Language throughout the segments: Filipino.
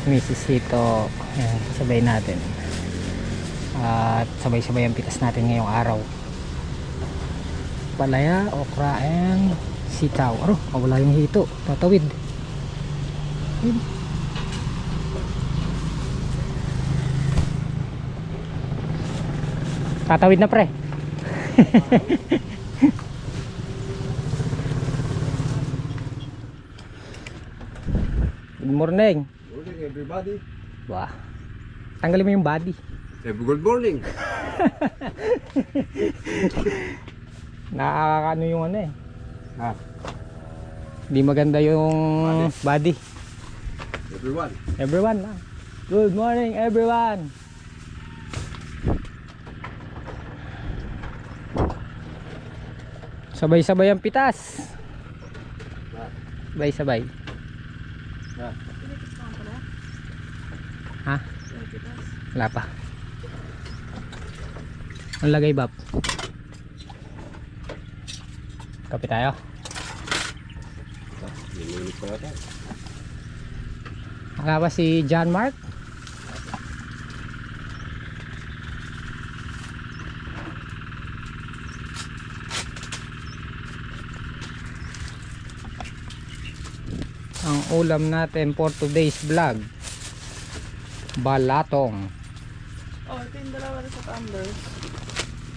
misisito. Ayan, sabay natin. At sabay-sabay ang pitas natin ngayong araw. Palaya, okra, and sitaw. Wala yung hito. Tatawid. Ayun. Tatawid na pre. Good morning. Good morning everybody. Wah. Tanggalin mo yung body. Good morning. Nakakano yung ano eh. Di maganda yung body. Everyone. Everyone lang. Good morning everyone. Sabay-sabay ang pitas. Sabay-sabay. Ha? Wala pa. Ang lagay bab. Kape tayo. Wala ba si John Mark? Ang ulam natin for today's vlog, balatong. Oh, ito yung dalawa sa Thunders.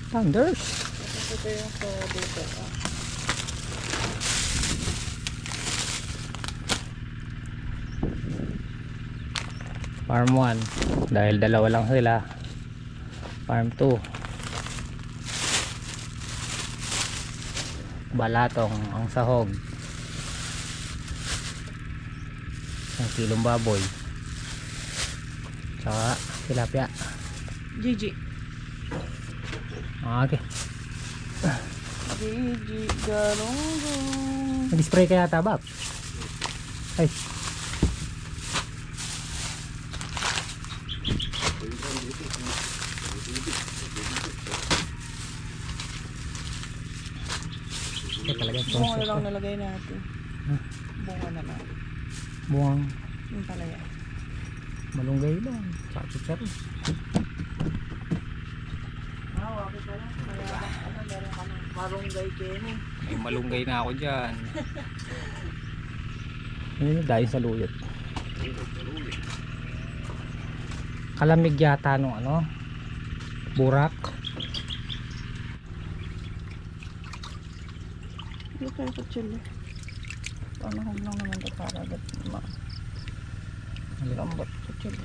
Thunders? Ito yung sa dito. Farm 1 dahil dalawa lang sila. Farm 2 balatong ang sahog. 1 kilong baboy tsaka tilapia. Gigi. Okay. Gigi garong. Nag-spray kaya tabab? Ay. Bunga na lang nalagay natin. Bunga na lang. Buwang Yung palaya. malunggay lang. Tsaka chicharo. Wakit pa lang. Meron ka ng marunggay kene. May malunggay na ako dyan. Ayun, dahil sa luyot. Kalamig yata nung ano, burak. Hindi kayo kutsili. Panahon lang naman ito para agad malambot kutsili.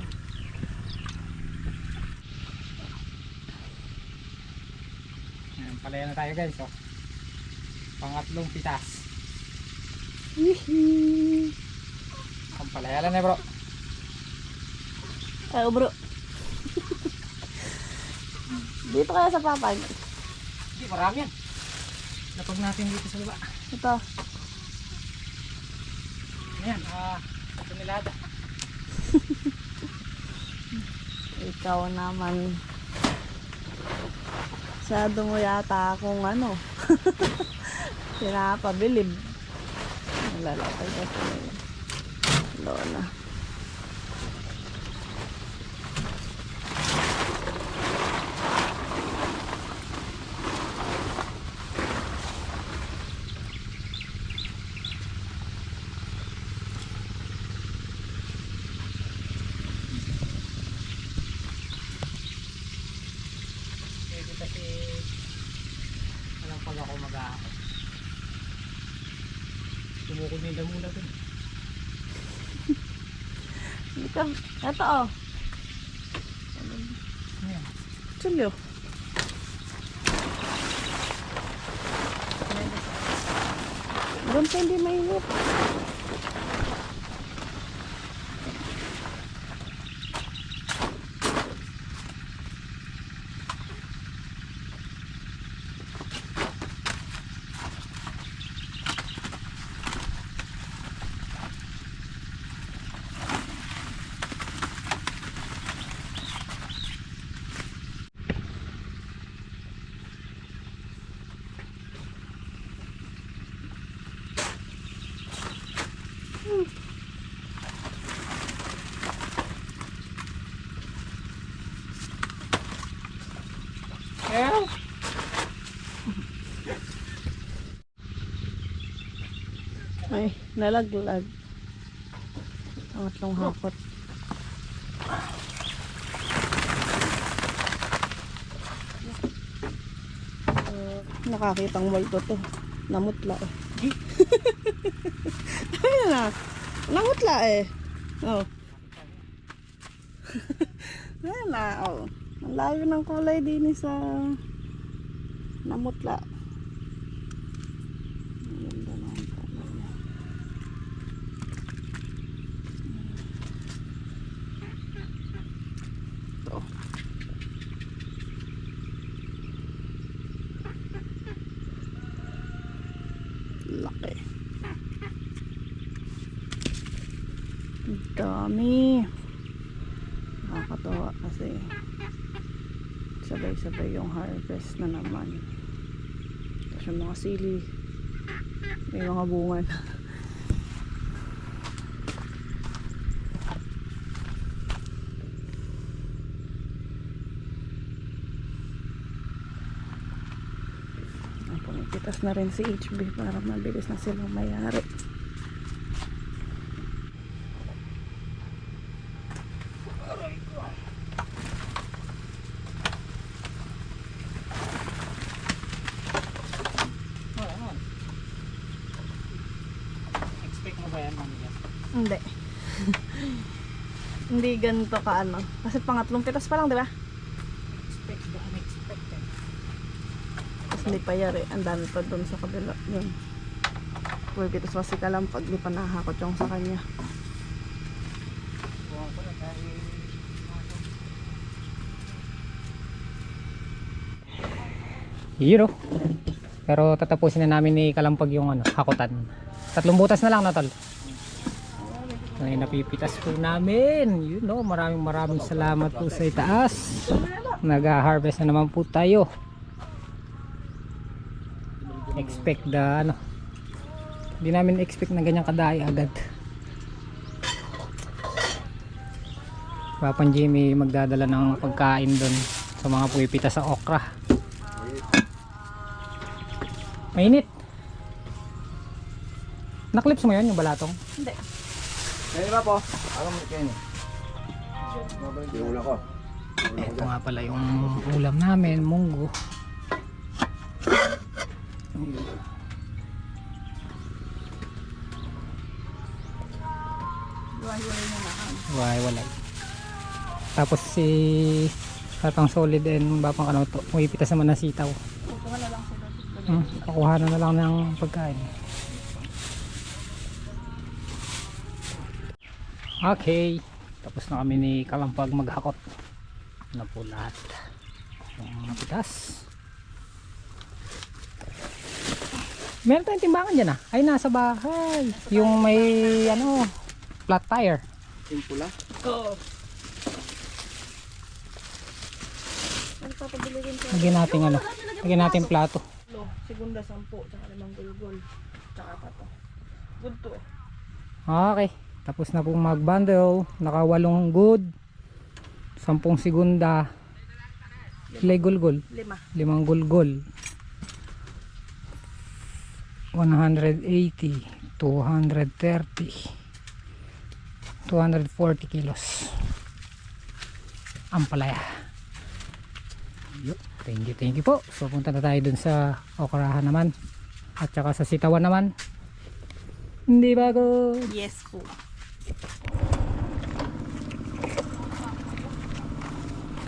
Ayan, palaya na tayo guys. Oh. Pangatlong pitas. Ang palaya lang eh bro. Ay, bro. Dito kaya sa papag. Hindi, marami yan. Lapag natin dito sa baba. Ito. Ayan, ito nilada. Ikaw naman. Masyado mo yata akong ano. Pinapabilib. Nalalakay kasi Lola. Kasi alam pag ako mag-aakot. Tumukod na yung damula dun. Ito oh. Ayan. Chulyo. Doon pa hindi mainit. Ay, nalaglag. Pangatlong hakot. Nakakitang multo to. Namutla eh. Ayun na. Namutla eh. Oh. Ayun na. Oh. Ang layo ng kulay din sa namutla. Ang ganda ng kulay niya. Ito. Laki. Ang dami. Nakakatawa kasi sabay-sabay yung harvest na naman. Tapos yung mga sili may mga bunga na. Pumipitas na rin si HB para mabilis na silang mayari. Expect mo ba yan, Mami? Hindi. Hindi ganito ka ano. Kasi pangatlong pitas pa lang, di ba? Expect the unexpected. Tapos hindi pa yari. Ang dami pa doon sa kabila. Yun. Pwede pitas pa si Kalampag. Di pa nakakot yung sa kanya. Buwan ko na dahil Yun o. Pero tatapusin na namin ni Kalampag yung ano, hakutan. 3 butas na lang na tol. Ay, napipitas po namin. Yun o, maraming salamat po sa itaas. Nag-harvest na naman po tayo. Expect the ano. Hindi namin expect na ganyang kadai agad. Papan Jimmy magdadala ng pagkain doon sa mga puwipitas sa okra. Mainit. Naklips mo yun yung balatong? Hindi. Kaya ba po? Alam mo kayo. Tinula ko. Ito nga pala yung ulam namin, munggo. Walay. Tapos si Tatang Solid and Bapang Kanoto, umipitas naman ng sitaw. Kukuha na lang sila. Pakuha na lang ng pagkain. Okay, tapos na kami ni Kalampag maghakot na po lahat yung napitas. Meron tayong timbangan dyan ah. Ay, nasa bahay. Yung may ano, flat tire. Yung pula? Oo. Ano papabili rin siya? Lagyan natin ano, lagyan natin plato. Segunda 10, tsaka 5 gulgol. Tsaka pa to. Good to eh. Okay, tapos na pong mag-bundle. Naka 8 good, 10 segunda, ilay gulgol, 5 gulgol, 180, 230, 240 kilos ampalaya. Thank you po. So punta na tayo dun sa okrahan naman at saka sa sitawan naman. Hindi bago. Yes po.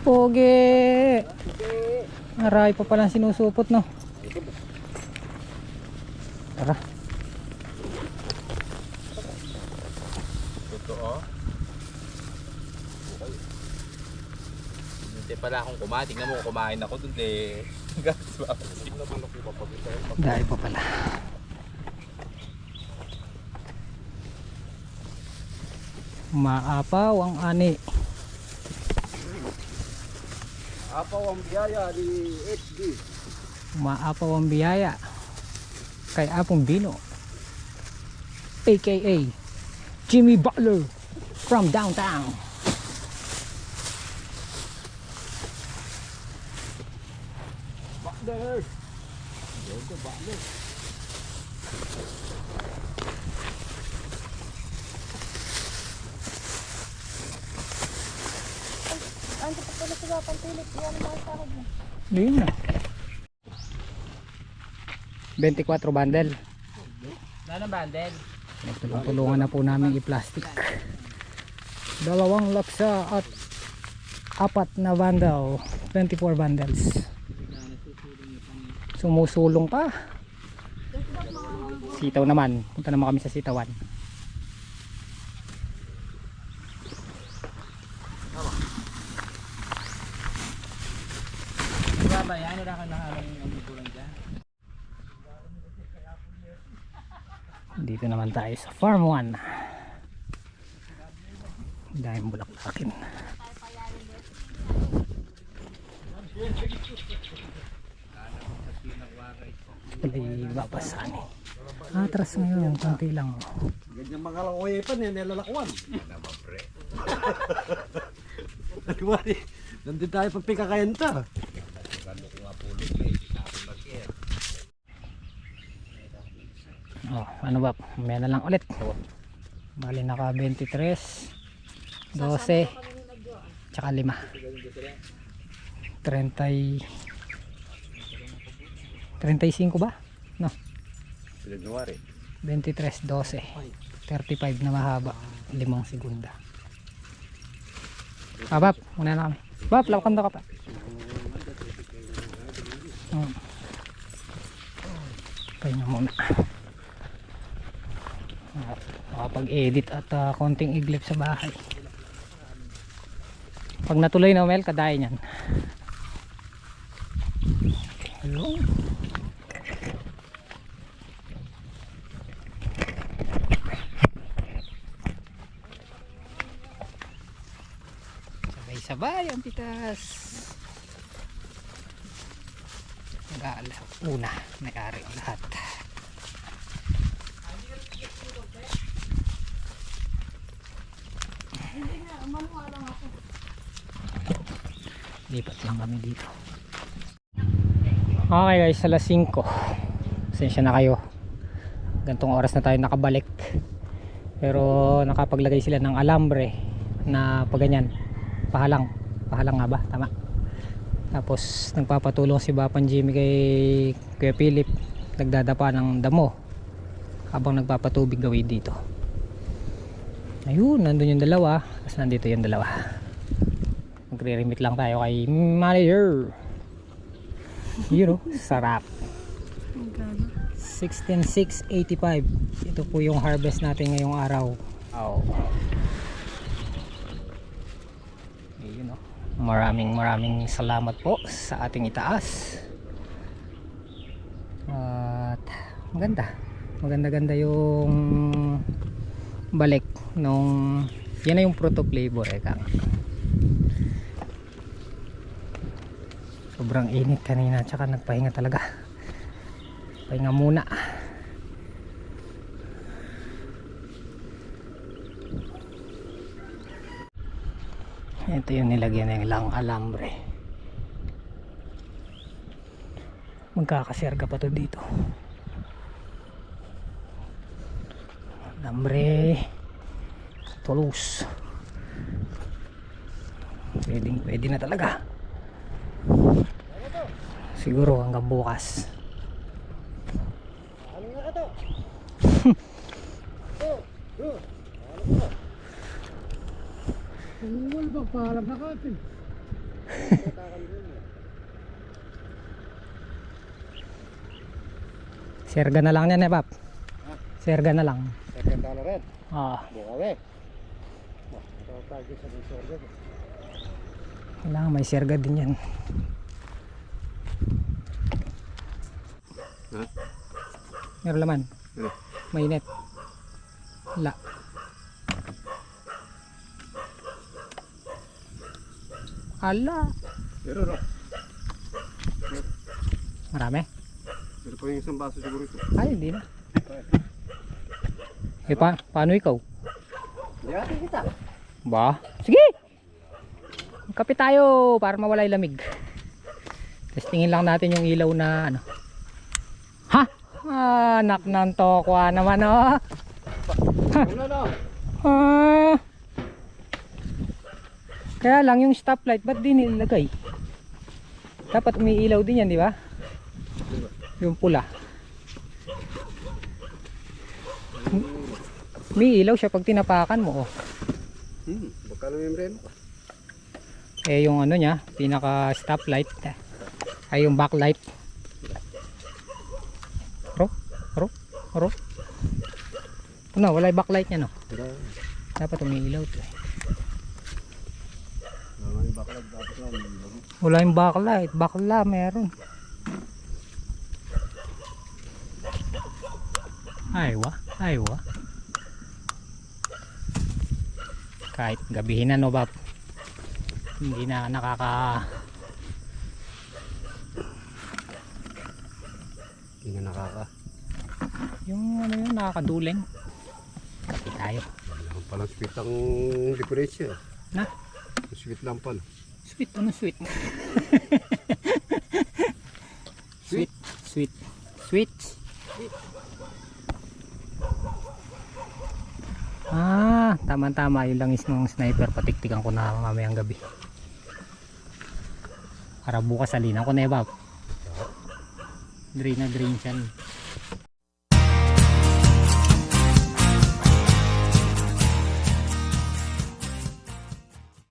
Pogi. Aray pa palang sinusupot no. Tara. Totoo. Hindi pala akong kumain. Tingnan mo kung kumain ako dun eh. Dahil pa pala. Maapaw ang ani. Apaw ang biyaya ni HB. Maapaw ang biyaya kay Apong Bino, aka Jimmy Butler from downtown. Butler. Butler. Yun na. 24 bundle. Nanang bandel. Tulungan na po namin i-plastic. 2 laksa at 4 na bundle. 24 bundles. Sumusulong pa. Sitaw naman. Punta naman kami sa sitawan. Baba yan, wala ka nakalang ang kulang dyan. Dito naman tayo sa Farm 1. Dahil bulaklakin. Pali babasan eh. Atras ngayon, konti lang. Ganyan mga lakoyepan yan, nilalakwan. Nagwari, nandun tayo pag pikakayanta. Oh, ano ba? Mamaya na lang ulit. Bali naka 23, 12, tsaka 5. 35 ba? No. January. 23, 12, 35 na mahaba. 5 segunda. Ah, Bap, muna na kami. Bap, lakanda ka pa. Pahinga muna. Makapag-edit at konting iglip sa bahay. Pag natuloy na Mel, kadaya niyan. Hello. Sabay-sabay ang pitas. Nag-aalas una, may-ari ang lahat. Lipat lang kami dito. Okay guys, alas 5. Pasensya na kayo. Gantong oras na tayo nakabalik. Pero nakapaglagay sila ng alambre na paganyan. Pahalang nga ba? Tama. Tapos nagpapatulong si Bapan Jimmy kay Kuya Philip. Nagdadapa ng damo habang nagpapatubig gawin dito. Ayun, nandun yung dalawa. Tapos nandito yung dalawa. Magre-remit lang tayo kay manager. Yun o, sarap. 16,685. Ito po yung harvest natin ngayong araw. Oh. Yun o. Maraming salamat po sa ating itaas. At maganda yung balik nung yan na yung proto flavor sobrang init kanina tsaka nagpahinga talaga, pahinga muna. Ito yung nilagyan ng lang alambre, magkakaserga pa to dito. Alambre tulus, pwede na talaga siguro hanggang bukas. Serga na lang yan eh Pap. Serga na lang. Serga na rin. Bukawi. Kailangan may serga din yan. Meron laman. Mainit. Wala. Ala. Pero no. Marami? Pero pa yung isang baso siguro ito. Ay, hindi na. Paano ikaw? Hindi kita. Ba? Sige! Kape tayo para mawala yung lamig. Testingin lang natin yung ilaw na ano. Ha? Anak ng tokwa naman oh. Wala na. Kaya lang yung stoplight, ba't di nilagay? Dapat umiilaw din yan, di ba? Yung pula. Umiilaw siya pag tinapakan mo, oh. Baka naman yung reno. Eh yung ano niya, pinaka stoplight ay yung backlight. Ro. Ito na, wala yung backlight niya, no? Dapat umiilaw to. Wala yung backlight. Bakla meron. Aywa. Kahit gabihin na, no, Bab? Hindi na Hindi na nakaka. yung ano yun, nakakaduling. Kapi tayo. Ang palang sweet ang diferensya. Na? Sweet lang pala. Sweet, ano sweet? Sweet. Ah, tama-tama. Yung langis ng sniper, patiktikan ko na mamayang gabi. Para bukas salinan ko na, Bab. Green na green siya.